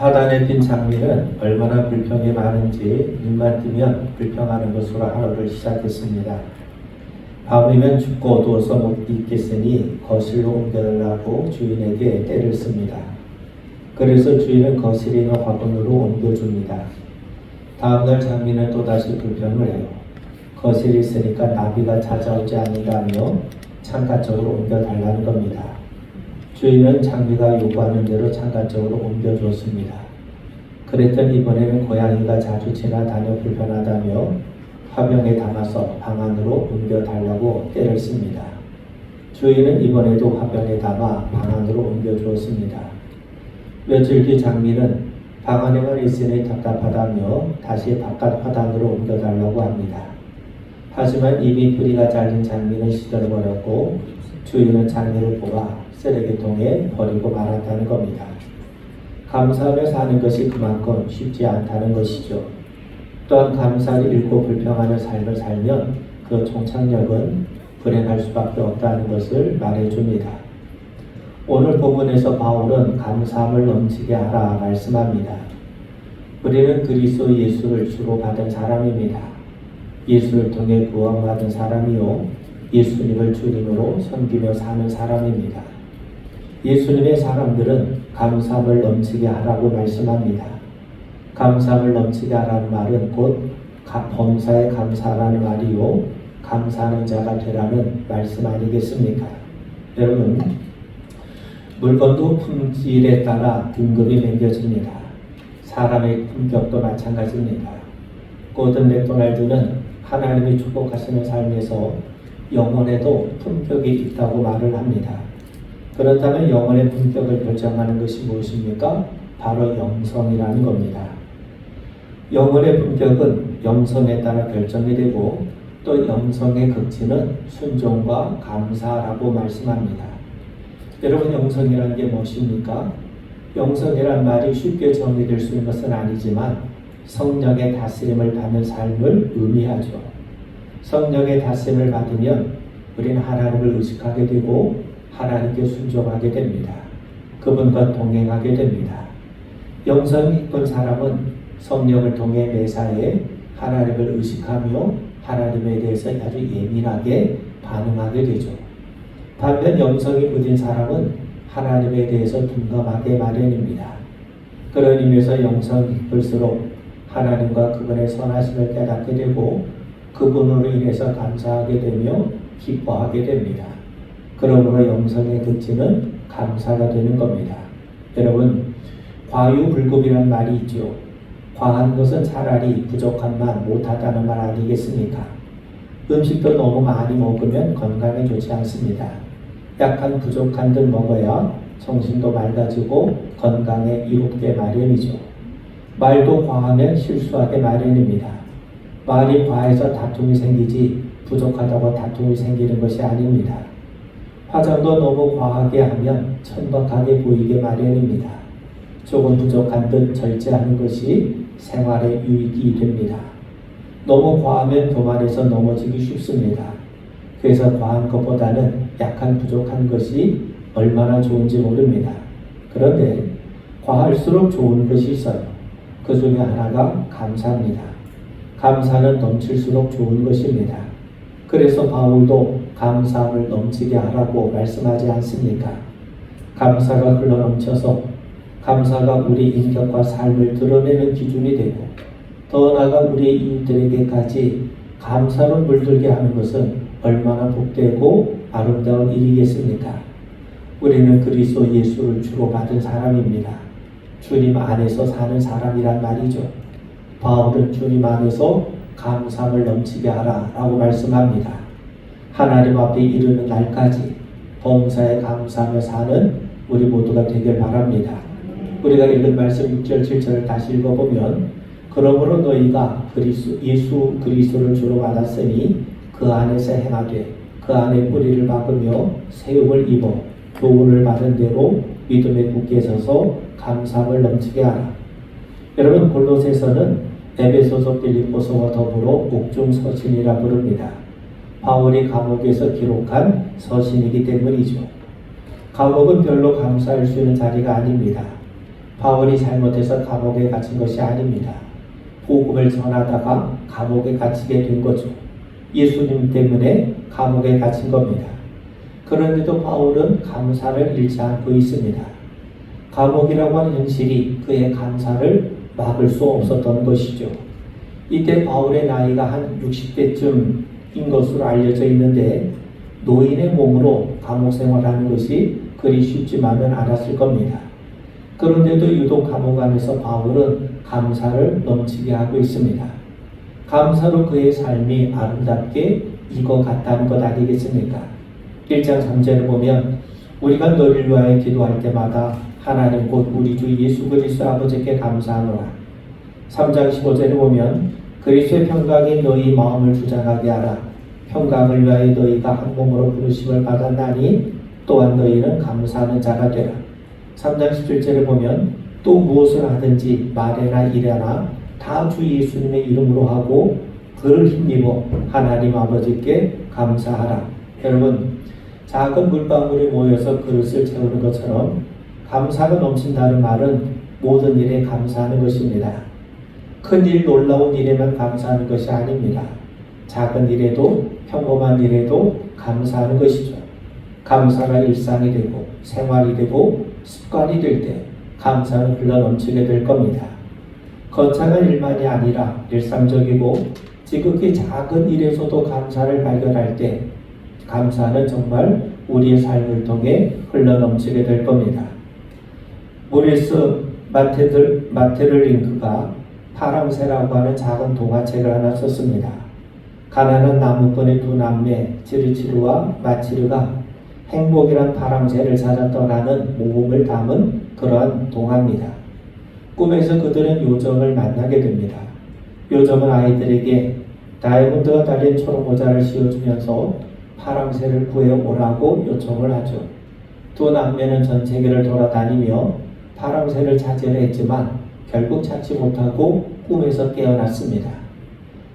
화단에 핀 장미는 얼마나 불평이 많은지 눈만 뜨면 불평하는 것으로 하루를 시작했습니다. 밤이면 춥고 어두워서 못 있겠으니 거실로 옮겨달라고 주인에게 떼를 씁니다. 그래서 주인은 거실에 있는 화분으로 옮겨줍니다. 다음날 장미는 또다시 불평을 해요. 거실이 있으니까 나비가 찾아오지 않는다며 창가 쪽으로 옮겨달라는 겁니다. 주인은 장미가 요구하는 대로 창가 쪽으로 옮겨줬습니다. 그랬더니 이번에는 고양이가 자주 지나다녀 불편하다며 화병에 담아서 방 안으로 옮겨달라고 떼를 씁니다. 주인은 이번에도 화병에 담아 방 안으로 옮겨주었습니다. 며칠 뒤 장미는 방 안에만 있으니 답답하다며 다시 바깥 화단으로 옮겨달라고 합니다. 하지만 이미 뿌리가 잘린 장미는 시들어버렸고 주인은 장미를 뽑아 쓰레기통에 버리고 말았다는 겁니다. 감사하며 사는 것이 그만큼 쉽지 않다는 것이죠. 또한 감사를 잃고 불평하는 삶을 살면 그 종착역은 불행할 수밖에 없다는 것을 말해줍니다. 오늘 본문에서 바울은 감사함을 넘치게 하라 말씀합니다. 우리는 그리스도 예수를 주로 받은 사람입니다. 예수를 통해 구원받은 사람이요 예수님을 주님으로 섬기며 사는 사람입니다. 예수님의 사람들은 감사함을 넘치게 하라고 말씀합니다. 감사함을 넘치게 하라는 말은 곧 범사에 감사하라는 말이요 감사하는 자가 되라는 말씀 아니겠습니까? 여러분, 물건도 품질에 따라 등급이 매겨집니다. 사람의 품격도 마찬가지입니다. 고든 맥도날드는 하나님이 축복하시는 삶에서 영혼에도 품격이 있다고 말을 합니다. 그렇다면 영혼의 품격을 결정하는 것이 무엇입니까? 바로 영성이라는 겁니다. 영혼의 품격은 영성에 따라 결정이 되고 또 영성의 극치는 순종과 감사라고 말씀합니다. 여러분, 영성이라는 게 무엇입니까? 영성이란 말이 쉽게 정의될 수 있는 것은 아니지만 성령의 다스림을 받는 삶을 의미하죠. 성령의 다스림을 받으면 우리는 하나님을 의식하게 되고 하나님께 순종하게 됩니다. 그분과 동행하게 됩니다. 영성이 깊은 사람은 성령을 통해 매사에 하나님을 의식하며 하나님에 대해서 아주 예민하게 반응하게 되죠. 반면 영성이 무딘 사람은 하나님에 대해서 둔감하게 마련입니다. 그런 의미에서 영성이 깊을수록 하나님과 그분의 선하심을 깨닫게 되고 그분으로 인해서 감사하게 되며 기뻐하게 됩니다. 그러므로 영성의 극치는 감사가 되는 겁니다. 여러분, 과유불급이라는 말이 있죠. 과한 것은 차라리 부족함만 못하다는 말 아니겠습니까? 음식도 너무 많이 먹으면 건강에 좋지 않습니다. 약간 부족한 듯 먹어야 정신도 맑아지고 건강에 이롭게 마련이죠. 말도 과하면 실수하게 마련입니다. 말이 과해서 다툼이 생기지 부족하다고 다툼이 생기는 것이 아닙니다. 화장도 너무 과하게 하면 천박하게 보이게 마련입니다. 조금 부족한 듯 절제하는 것이 생활에 유익이 됩니다. 너무 과하면 교만해서 넘어지기 쉽습니다. 그래서 과한 것보다는 약한 부족한 것이 얼마나 좋은지 모릅니다. 그런데 과할수록 좋은 것이 있어요. 그 중에 하나가 감사입니다. 감사는 넘칠수록 좋은 것입니다. 그래서 바울도 감사함을 넘치게 하라고 말씀하지 않습니까? 감사가 흘러넘쳐서 감사가 우리 인격과 삶을 드러내는 기준이 되고 더 나아가 우리 이웃들에게까지 감사로 물들게 하는 것은 얼마나 복되고 아름다운 일이겠습니까? 우리는 그리스도 예수를 주로 받은 사람입니다. 주님 안에서 사는 사람이란 말이죠. 바울은 주님 안에서 감사함을 넘치게 하라라고 말씀합니다. 하나님 앞에 이르는 날까지 범사에 감사하며 사는 우리 모두가 되길 바랍니다. 우리가 읽은 말씀 6절 7절을 다시 읽어보면 그러므로 너희가 예수 그리스도를 주로 받았으니 그 안에서 행하되 그 안에 뿌리를 박으며 세움을 입어 교훈을 받은 대로 믿음에 굳게 서서 감사함을 넘치게 하라. 여러분, 골로새서는 에베소서 빌립보서와 더불어 옥중 서신이라 부릅니다. 바울이 감옥에서 기록한 서신이기 때문이죠. 감옥은 별로 감사할 수 있는 자리가 아닙니다. 바울이 잘못해서 감옥에 갇힌 것이 아닙니다. 복음을 전하다가 감옥에 갇히게 된 거죠. 예수님 때문에 감옥에 갇힌 겁니다. 그런데도 바울은 감사를 잃지 않고 있습니다. 감옥이라고 하는 현실이 그의 감사를 막을 수 없었던 것이죠. 이때 바울의 나이가 한 60대쯤인 것으로 알려져 있는데 노인의 몸으로 감옥 생활하는 것이 그리 쉽지만은 않았을 겁니다. 그런데도 유독 감옥 안에서 바울은 감사를 넘치게 하고 있습니다. 감사로 그의 삶이 아름답게 익어갔다는 것 아니겠습니까? 1장 3절을 보면 우리가 너를 위하여 기도할 때마다 하나님 곧 우리 주 예수 그리스도 아버지께 감사하노라. 3장 15절에 보면 그리스도의 평강이 너희 마음을 주장하게 하라. 평강을 위하여 너희가 한 몸으로 부르심을 받았나니 또한 너희는 감사하는 자가 되라. 3장 17절에 보면 또 무엇을 하든지 말이나 일이나 다 주 예수님의 이름으로 하고 그를 힘입어 하나님 아버지께 감사하라. 여러분, 작은 물방울이 모여서 그릇을 채우는 것처럼 감사가 넘친다는 말은 모든 일에 감사하는 것입니다. 큰일, 놀라운 일에만 감사하는 것이 아닙니다. 작은 일에도 평범한 일에도 감사하는 것이죠. 감사가 일상이 되고 생활이 되고 습관이 될 때 감사는 흘러 넘치게 될 겁니다. 거창한 일만이 아니라 일상적이고 지극히 작은 일에서도 감사를 발견할 때 감사는 정말 우리의 삶을 통해 흘러 넘치게 될 겁니다. 모리스 마테르 링크가 파랑새라고 하는 작은 동화책을 하나 썼습니다. 가난한 나무꾼의 두 남매 지르치르와 마치르가 행복이란 파랑새를 찾아 떠나는 모험을 담은 그러한 동화입니다. 꿈에서 그들은 요정을 만나게 됩니다. 요정은 아이들에게 다이아몬드가 달린 초록모자를 씌워주면서 파랑새를 구해오라고 요청을 하죠. 두 남매는 전 세계를 돌아다니며 파랑새를 찾으려 했지만 결국 찾지 못하고 꿈에서 깨어났습니다.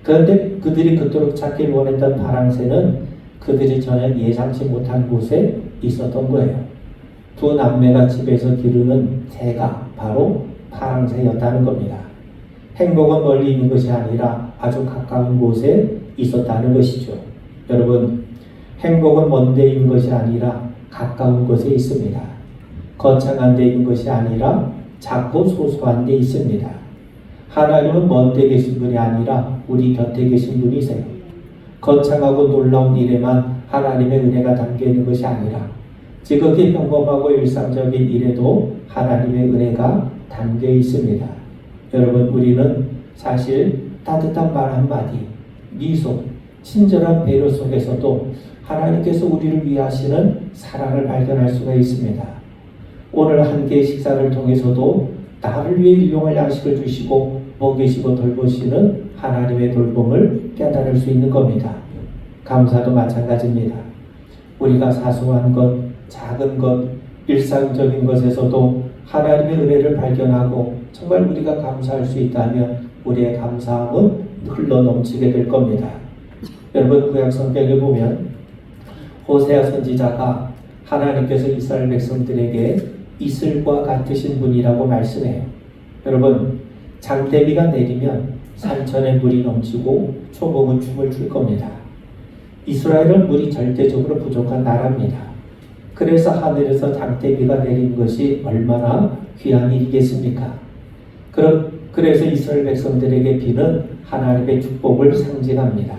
그런데 그들이 그토록 찾길 원했던 파랑새는 그들이 전혀 예상치 못한 곳에 있었던 거예요. 두 남매가 집에서 기르는 새가 바로 파랑새였다는 겁니다. 행복은 멀리 있는 것이 아니라 아주 가까운 곳에 있었다는 것이죠. 여러분, 행복은 먼 데 있는 것이 아니라 가까운 곳에 있습니다. 거창한 데 있는 것이 아니라 작고 소소한 데 있습니다. 하나님은 먼 데 계신 분이 아니라 우리 곁에 계신 분이세요. 거창하고 놀라운 일에만 하나님의 은혜가 담겨 있는 것이 아니라 지극히 평범하고 일상적인 일에도 하나님의 은혜가 담겨 있습니다. 여러분, 우리는 사실 따뜻한 말 한마디, 미소, 친절한 배려 속에서도 하나님께서 우리를 위하시는 사랑을 발견할 수가 있습니다. 오늘 한 끼의 식사를 통해서도 나를 위해 일용할 양식을 주시고 먹이시고 돌보시는 하나님의 돌봄을 깨달을 수 있는 겁니다. 감사도 마찬가지입니다. 우리가 사소한 것, 작은 것, 일상적인 것에서도 하나님의 은혜를 발견하고 정말 우리가 감사할 수 있다면 우리의 감사함은 흘러 넘치게 될 겁니다. 여러분, 구약 성경에 보면 호세아 선지자가 하나님께서 이스라엘 백성들에게 이슬과 같으신 분이라고 말씀해요. 여러분, 장대비가 내리면 산천에 물이 넘치고 초목은 춤을 출 겁니다. 이스라엘은 물이 절대적으로 부족한 나라입니다. 그래서 하늘에서 장대비가 내린 것이 얼마나 귀한 일이겠습니까? 그래서 이스라엘 백성들에게 비는 하나님의 축복을 상징합니다.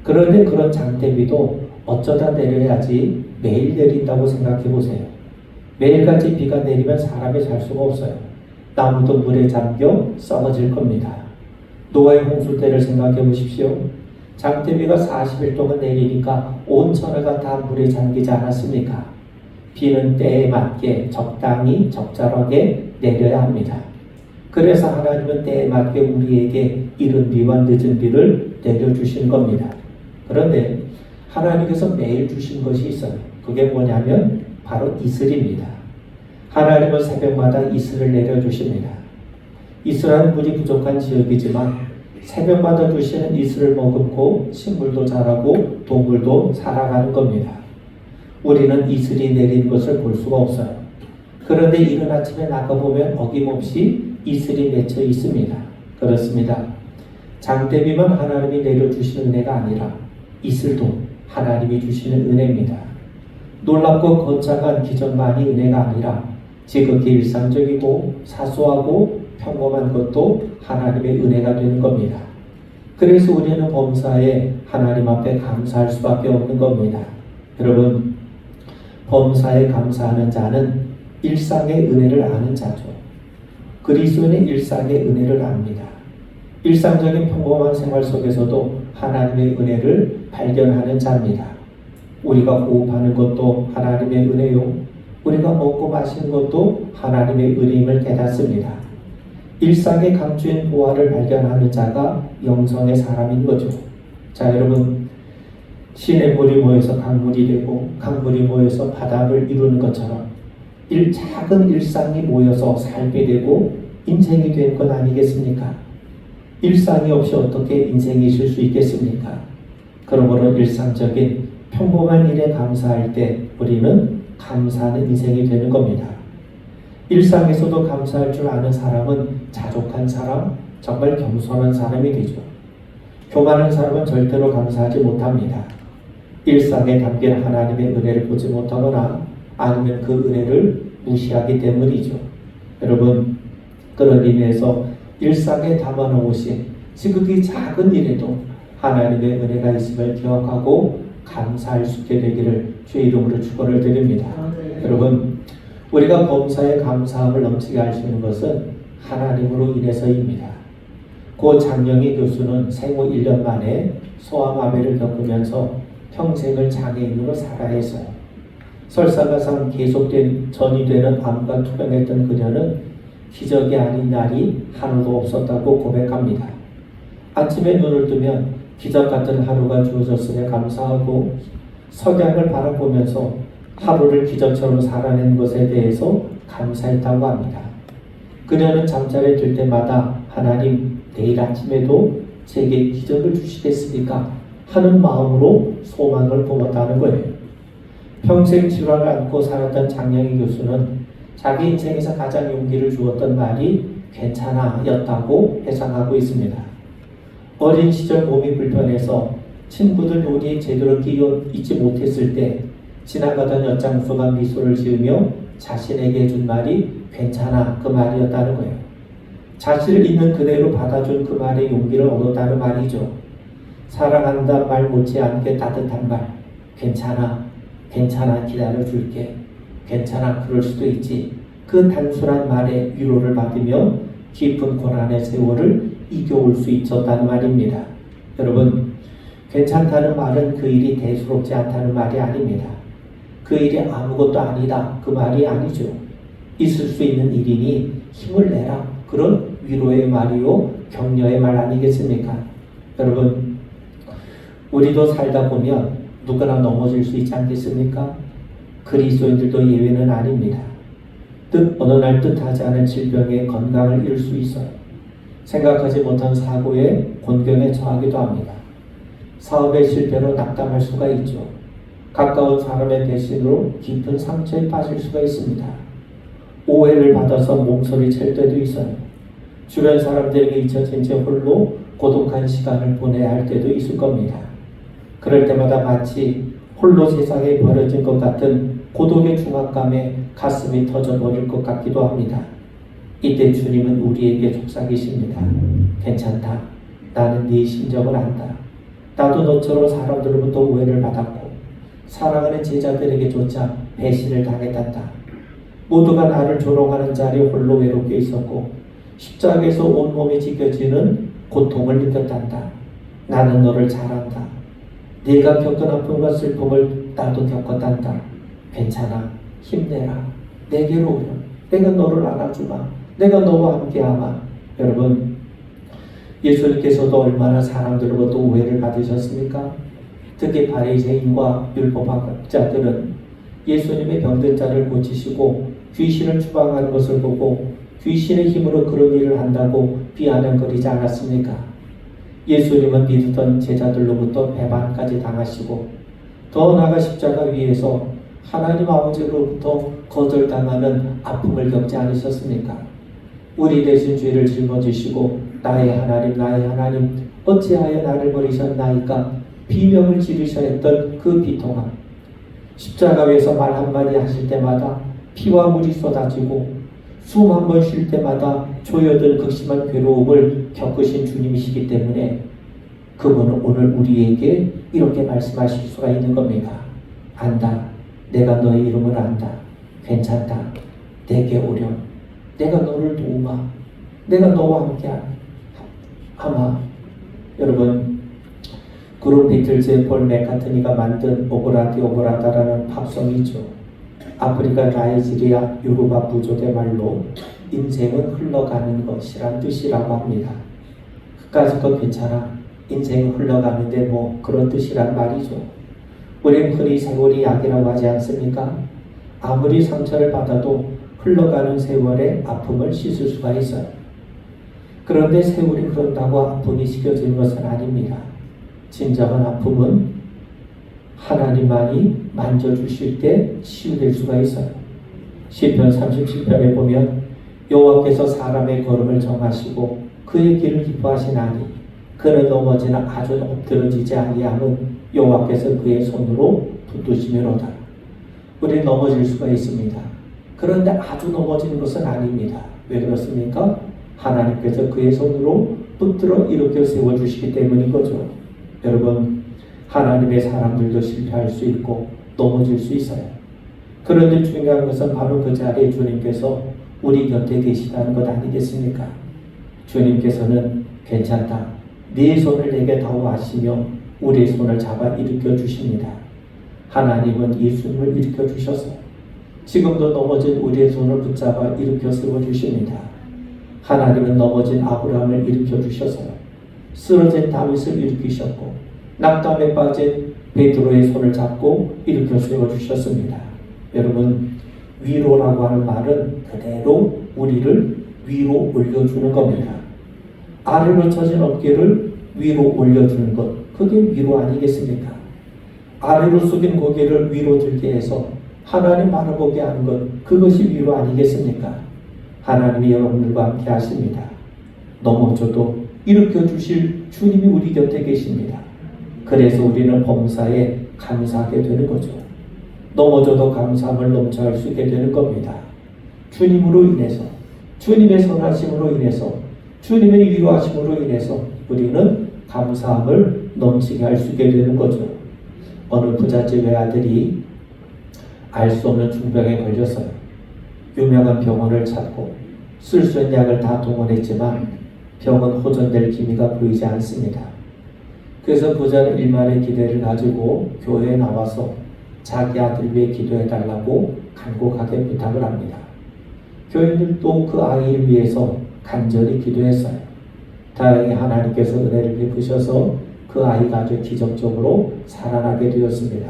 그런데 그런 장대비도 어쩌다 내려야지 매일 내린다고 생각해 보세요. 매일같이 비가 내리면 사람이 살 수가 없어요. 나무도 물에 잠겨 썩어질 겁니다. 노아의 홍수 때를 생각해 보십시오. 장대비가 40일 동안 내리니까 온 천하가 다 물에 잠기지 않았습니까? 비는 때에 맞게 적당히 적절하게 내려야 합니다. 그래서 하나님은 때에 맞게 우리에게 이른 비와 늦은 비를 내려주시는 겁니다. 그런데 하나님께서 매일 주신 것이 있어요. 그게 뭐냐면 바로 이슬입니다. 하나님은 새벽마다 이슬을 내려주십니다. 이스라엘은 물이 부족한 지역이지만 새벽마다 주시는 이슬을 머금고 식물도 자라고 동물도 살아가는 겁니다. 우리는 이슬이 내리는 것을 볼 수가 없어요. 그런데 이른 아침에 나가보면 어김없이 이슬이 맺혀 있습니다. 그렇습니다. 장대비만 하나님이 내려주시는 은혜가 아니라 이슬도 하나님이 주시는 은혜입니다. 놀랍고 거창한 기적만이 은혜가 아니라 지극히 일상적이고 사소하고 평범한 것도 하나님의 은혜가 되는 겁니다. 그래서 우리는 범사에 하나님 앞에 감사할 수밖에 없는 겁니다. 여러분, 범사에 감사하는 자는 일상의 은혜를 아는 자죠. 그리스도인의 일상의 은혜를 압니다. 일상적인 평범한 생활 속에서도 하나님의 은혜를 발견하는 자입니다. 우리가 호흡하는 것도 하나님의 은혜요, 우리가 먹고 마시는 것도 하나님의 은혜임을 깨닫습니다. 일상의 감추인 보화를 발견하는 자가 영성의 사람인 거죠. 자, 여러분, 시냇물이 모여서 강물이 되고 강물이 모여서 바다를 이루는 것처럼 작은 일상이 모여서 삶이 되고 인생이 된 것 아니겠습니까? 일상이 없이 어떻게 인생이 있을 수 있겠습니까? 그러므로 일상적인 평범한 일에 감사할 때 우리는 감사하는 인생이 되는 겁니다. 일상에서도 감사할 줄 아는 사람은 자족한 사람, 정말 겸손한 사람이 되죠. 교만한 사람은 절대로 감사하지 못합니다. 일상에 담긴 하나님의 은혜를 보지 못하거나 아니면 그 은혜를 무시하기 때문이죠. 여러분, 그런 의미에서 일상에 담아놓으신 지극히 작은 일에도 하나님의 은혜가 있음을 기억하고 감사할 수 있게 되기를 주의 이름으로 축원을 드립니다. 여러분, 우리가 범사에 감사함을 넘치게 할 수 있는 것은 하나님으로 인해서입니다. 고 장영희 교수는 생후 1년 만에 소아마비를 겪으면서 평생을 장애인으로 살아야 했어요. 설사가상 계속된 전이되는 암과 투병했던 그녀는 기적이 아닌 날이 하루도 없었다고 고백합니다. 아침에 눈을 뜨면 기적 같은 하루가 주어졌음에 감사하고 석양을 바라보면서 하루를 기적처럼 살아낸 것에 대해서 감사했다고 합니다. 그녀는 잠자리에 들 때마다 하나님, 내일 아침에도 제게 기적을 주시겠습니까? 하는 마음으로 소망을 품었다는 거예요. 평생 질환을 안고 살았던 장영희 교수는 자기 인생에서 가장 용기를 주었던 말이 괜찮아 였다고 해석하고 있습니다. 어린 시절 몸이 불편해서 친구들 놀이에 제대로 끼어 있지 못했을 때 지나가던 엿장수가 미소를 지으며 자신에게 해준 말이 괜찮아 그 말이었다는 거예요. 자신을 있는 그대로 받아준 그 말에 용기를 얻었다는 말이죠. 사랑한다 말 못지않게 따뜻한 말, 괜찮아, 괜찮아 기다려줄게, 괜찮아 그럴 수도 있지. 그 단순한 말에 위로를 받으며 깊은 고난의 세월을 이겨올 수 있었다는 말입니다. 여러분, 괜찮다는 말은 그 일이 대수롭지 않다는 말이 아닙니다. 그 일이 아무것도 아니다 그 말이 아니죠. 있을 수 있는 일이니 힘을 내라, 그런 위로의 말이요 격려의 말 아니겠습니까? 여러분, 우리도 살다 보면 누구나 넘어질 수 있지 않겠습니까? 그리스도인들도 예외는 아닙니다. 어느 날 뜻하지 않은 질병에 건강을 잃을 수 있어요. 생각하지 못한 사고에 곤경에 처하기도 합니다. 사업의 실패로 낙담할 수가 있죠. 가까운 사람의 배신으로 깊은 상처에 빠질 수가 있습니다. 오해를 받아서 몸소리 칠 때도 있어요. 주변 사람들에게 잊혀진 채 홀로 고독한 시간을 보내야 할 때도 있을 겁니다. 그럴 때마다 마치 홀로 세상에 버려진 것 같은 고독의 중압감에 가슴이 터져버릴 것 같기도 합니다. 이때 주님은 우리에게 속삭이십니다. 괜찮다. 나는 네 심정을 안다. 나도 너처럼 사람들로부터 오해를 받았고 사랑하는 제자들에게조차 배신을 당했단다. 모두가 나를 조롱하는 자리에 홀로 외롭게 있었고 십자가에서 온몸이 지켜지는 고통을 느꼈단다. 나는 너를 잘 안다. 네가 겪은 아픔과 슬픔을 나도 겪었단다. 괜찮아. 힘내라. 내게로 오렴. 내가 너를 안아주마. 내가 너와 함께하마. 여러분, 예수님께서도 얼마나 사람들로부터 오해를 받으셨습니까? 특히 바리새인과 율법학자들은 예수님의 병든 자를 고치시고 귀신을 추방하는 것을 보고 귀신의 힘으로 그런 일을 한다고 비아냥거리지 않았습니까? 예수님은 믿었던 제자들로부터 배반까지 당하시고 더 나아가 십자가 위에서 하나님 아버지로부터 거절당하는 아픔을 겪지 않으셨습니까? 우리 대신 죄를 짊어지시고 나의 하나님 어찌하여 나를 버리셨나이까 비명을 지르셔야 했던 그 비통함, 십자가 위에서 말 한마디 하실 때마다 피와 물이 쏟아지고 숨 한 번 쉴 때마다 조여든 극심한 괴로움을 겪으신 주님이시기 때문에 그분은 오늘 우리에게 이렇게 말씀하실 수가 있는 겁니다. 안다. 내가 너의 이름을 안다. 괜찮다. 내게 오렴. 내가 너를 도우마. 내가 너와 함께 하마. 여러분, 그룹 비틀즈의 폴 맥카트니가 만든 오브라디 오브라다라는 팝송이 있죠. 아프리카 나이지리아 요르바 부족의 말로 인생은 흘러가는 것이란 뜻이라고 합니다. 그까짓 것 괜찮아. 인생은 흘러가는데 뭐 그런 뜻이란 말이죠. 우리는 흔히 세월이 약이라고 하지 않습니까? 아무리 상처를 받아도 흘러가는 세월의 아픔을 씻을 수가 있어요. 그런데 세월이 흐른다고 아픔이 식혀지는 것은 아닙니다. 진정한 아픔은 하나님만이 만져주실 때 치유될 수가 있어요. 시편 37편에 보면 여호와께서 사람의 걸음을 정하시고 그의 길을 기뻐하시나니 그는 넘어지나 아주 엎드러지지 아니함은 여호와께서 그의 손으로 붙드시미로다. 우리는 넘어질 수가 있습니다. 그런데 아주 넘어지는 것은 아닙니다. 왜 그렇습니까? 하나님께서 그의 손으로 붙들어 일으켜 세워주시기 때문인 거죠. 여러분, 하나님의 사람들도 실패할 수 있고 넘어질 수 있어요. 그런데 중요한 것은 바로 그 자리에 주님께서 우리 곁에 계시다는 것 아니겠습니까? 주님께서는 괜찮다. 네 손을 내게 다오 하시며 우리의 손을 잡아 일으켜 주십니다. 하나님은 예수님을 일으켜 주셔서 지금도 넘어진 우리의 손을 붙잡아 일으켜 세워 주십니다. 하나님은 넘어진 아브라함을 일으켜 주셔서 쓰러진 다윗을 일으키셨고 낙담에 빠진 베드로의 손을 잡고 일으켜 세워 주셨습니다. 여러분, 위로라고 하는 말은 그대로 우리를 위로 올려주는 겁니다. 아래로 처진 어깨를 위로 올려주는 것, 그게 위로 아니겠습니까? 아래로 숙인 고개를 위로 들게 해서 하나님 바라보게 하는 것, 그것이 위로 아니겠습니까? 하나님이 여러분들과 함께 하십니다. 넘어져도 일으켜 주실 주님이 우리 곁에 계십니다. 그래서 우리는 범사에 감사하게 되는 거죠. 넘어져도 감사함을 넘쳐할 수 있게 되는 겁니다. 주님으로 인해서, 주님의 선하심으로 인해서, 주님의 위로하심으로 인해서 우리는 감사함을 넘치게 할 수 있게 되는 거죠. 어느 부잣집 외아들이 알 수 없는 중병에 걸렸어요. 유명한 병원을 찾고 쓸 수 있는 약을 다 동원했지만 병은 호전될 기미가 보이지 않습니다. 그래서 부자는 일말의 기대를 가지고 교회에 나와서 자기 아들 위해 기도해달라고 간곡하게 부탁을 합니다. 교인들도 그 아이를 위해서 간절히 기도했어요. 다행히 하나님께서 은혜를 베푸셔서 그 아이가 아주 기적적으로 살아나게 되었습니다.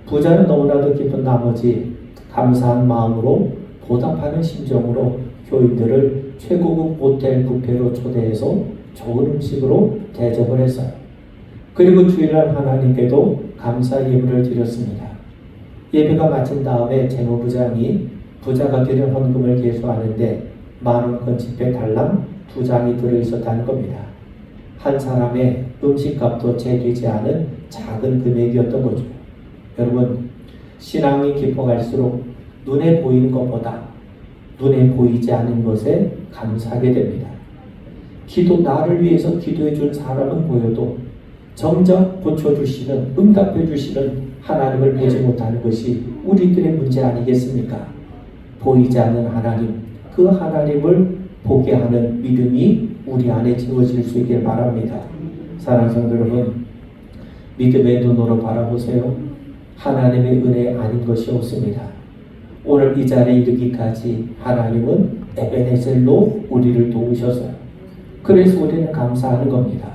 부자는 너무나도 기쁜 나머지 감사한 마음으로 보답하는 심정으로 교인들을 최고급 호텔 뷔페로 초대해서 좋은 음식으로 대접을 했어요. 그리고 주일날 하나님께도 감사 예물을 드렸습니다. 예배가 마친 다음에 재무부장이 부자가 드린 헌금을 계수하는데 10,000원 지폐 달랑 2장이 들어있었다는 겁니다. 한 사람의 음식값도 채 되지 않은 작은 금액이었던 거죠. 여러분, 신앙이 깊어갈수록 눈에 보이는 것보다 눈에 보이지 않는 것에 감사하게 됩니다. 나를 위해서 기도해 준 사람은 보여도 정작 고쳐주시는, 응답해 주시는 하나님을 보지 못하는 것이 우리들의 문제 아니겠습니까? 보이지 않는 하나님, 그 하나님을 보게 하는 믿음이 우리 안에 지워질 수 있길 바랍니다. 사랑하는 성도 여러분, 믿음의 눈으로 바라보세요. 하나님의 은혜 아닌 것이 없습니다. 오늘 이 자리에 이르기까지 하나님은 에베네셀로 우리를 도우셔서요. 그래서 우리는 감사하는 겁니다.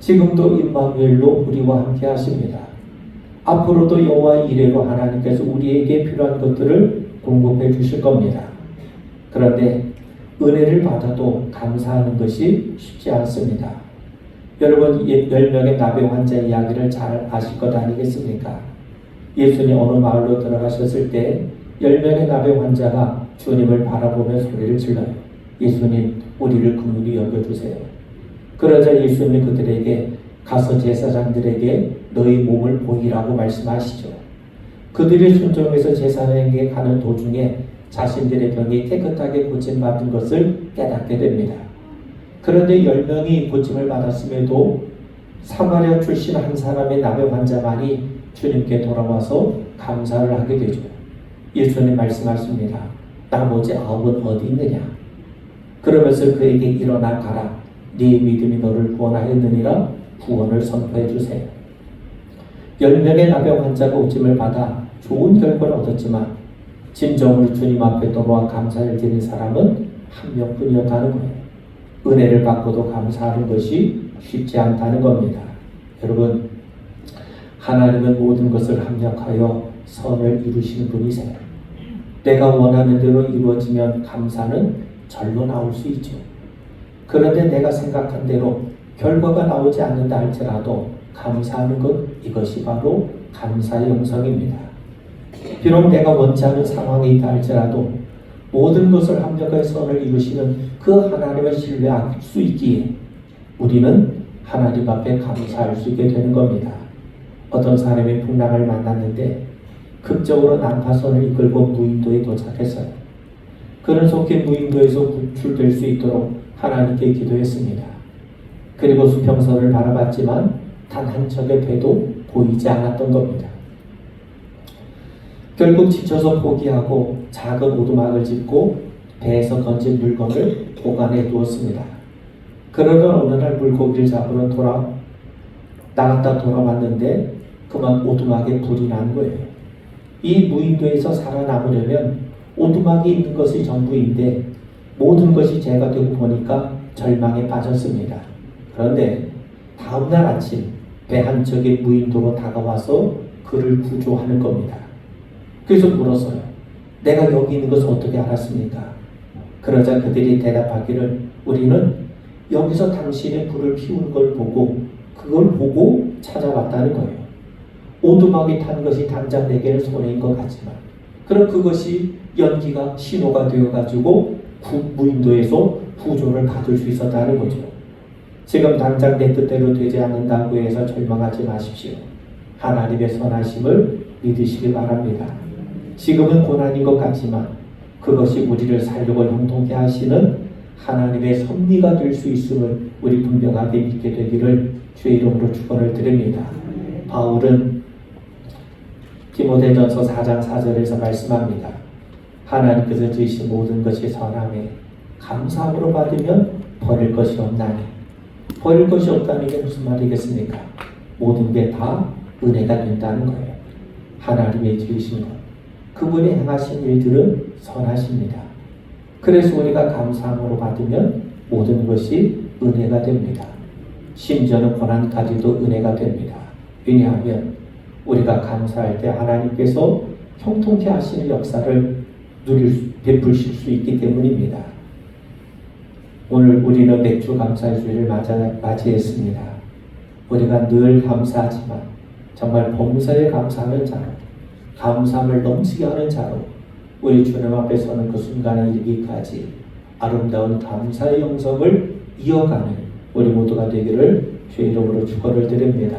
지금도 임마누엘로 우리와 함께 하십니다. 앞으로도 여호와의 이레로 하나님께서 우리에게 필요한 것들을 공급해 주실 겁니다. 그런데 은혜를 받아도 감사하는 것이 쉽지 않습니다. 여러분, 10명의 나병 환자 이야기를 잘 아실 것 아니겠습니까? 예수님 어느 마을로 들어가셨을 때 10명의 나병 환자가 주님을 바라보며 소리를 질러요. 예수님, 우리를 긍휼히 여겨주세요. 그러자 예수님이 그들에게 가서 제사장들에게 너희 몸을 보이라고 말씀하시죠. 그들이 순종해서 제사장에게 가는 도중에 자신들의 병이 깨끗하게 고침받은 것을 깨닫게 됩니다. 그런데 10명이 고침을 받았음에도 사마리아 출신 한 사람의 나병 환자만이 주님께 돌아와서 감사를 하게 되죠. 예수님 말씀하십니다. 나머지 9은 어디 있느냐? 그러면서 그에게 일어나 가라. 네 믿음이 너를 구원하였느니라 구원을 선포해 주세요. 10명의 나병 환자가 고침을 받아 좋은 결과를 얻었지만 진정으로 주님 앞에 돌아와 감사를 드린 사람은 한 명뿐이었다는 거예요. 은혜를 받고도 감사하는 것이 쉽지 않다는 겁니다. 여러분, 하나님은 모든 것을 합력하여 선을 이루시는 분이세요. 내가 원하는 대로 이루어지면 감사는 절로 나올 수 있죠. 그런데 내가 생각한 대로 결과가 나오지 않는다 할지라도 감사하는 것, 이것이 바로 감사의 영성입니다. 비록 내가 원치 않은 상황에 있다 할지라도 모든 것을 합력하여 선을 이루시는 그 하나님을 신뢰할 수 있기에 우리는 하나님 앞에 감사할 수 있게 되는 겁니다. 어떤 사람이 풍랑을 만났는데 극적으로 난파선을 이끌고 무인도에 도착했어요. 그는 속히 무인도에서 구출될 수 있도록 하나님께 기도했습니다. 그리고 수평선을 바라봤지만 단 한 척의 배도 보이지 않았던 겁니다. 결국 지쳐서 포기하고 작은 오두막을 짓고 배에서 건진 물건을 보관해 두었습니다. 그러던 어느 날 물고기를 잡으러 나갔다 돌아왔는데 그만 오두막에 불이 난 거예요. 이 무인도에서 살아남으려면 오두막이 있는 것이 전부인데 모든 것이 죄가 되고 보니까 절망에 빠졌습니다. 그런데 다음날 아침 배 한 척이 무인도로 다가와서 그를 구조하는 겁니다. 그래서 물었어요. 내가 여기 있는 것을 어떻게 알았습니까? 그러자 그들이 대답하기를 우리는 여기서 당신의 불을 피우는 걸 보고 그걸 보고 찾아왔다는 거예요. 오두막이 탄 것이 당장 내게는 손해인 것 같지만 그럼 그것이 연기가 신호가 되어가지고 무인도에서 구조를 받을 수 있었다는 거죠. 지금 당장 내 뜻대로 되지 않는다고 해서 절망하지 마십시오. 하나님의 선하심을 믿으시기 바랍니다. 지금은 고난인 것 같지만 그것이 우리를 살려고 형통케 하시는 하나님의 섭리가 될 수 있음을 우리 분명하게 믿게 되기를 주의 이름으로 축원을 드립니다. 바울은 디모데전서 4장 4절에서 말씀합니다. 하나님께서 주신 모든 것이 선함에 감사함으로 받으면 버릴 것이 없나니. 버릴 것이 없다는 게 무슨 말이겠습니까? 모든 게 다 은혜가 된다는 거예요. 하나님의 지으신 것, 그분이 행하신 일들은 선하십니다. 그래서 우리가 감사함으로 받으면 모든 것이 은혜가 됩니다. 심지어는 고난까지도 은혜가 됩니다. 왜냐하면 우리가 감사할 때 하나님께서 형통케 하시는 역사를 베푸실 수 있기 때문입니다. 오늘 우리는 맥주 감사의 주일을 맞이했습니다. 우리가 늘 감사하지만 정말 범사에 감사하는 자로, 감사함을 넘치게 하는 자로 우리 주님 앞에 서는 그 순간에 이르기까지 아름다운 감사의 영성을 이어가는 우리 모두가 되기를 주의 이름으로 축원을 드립니다.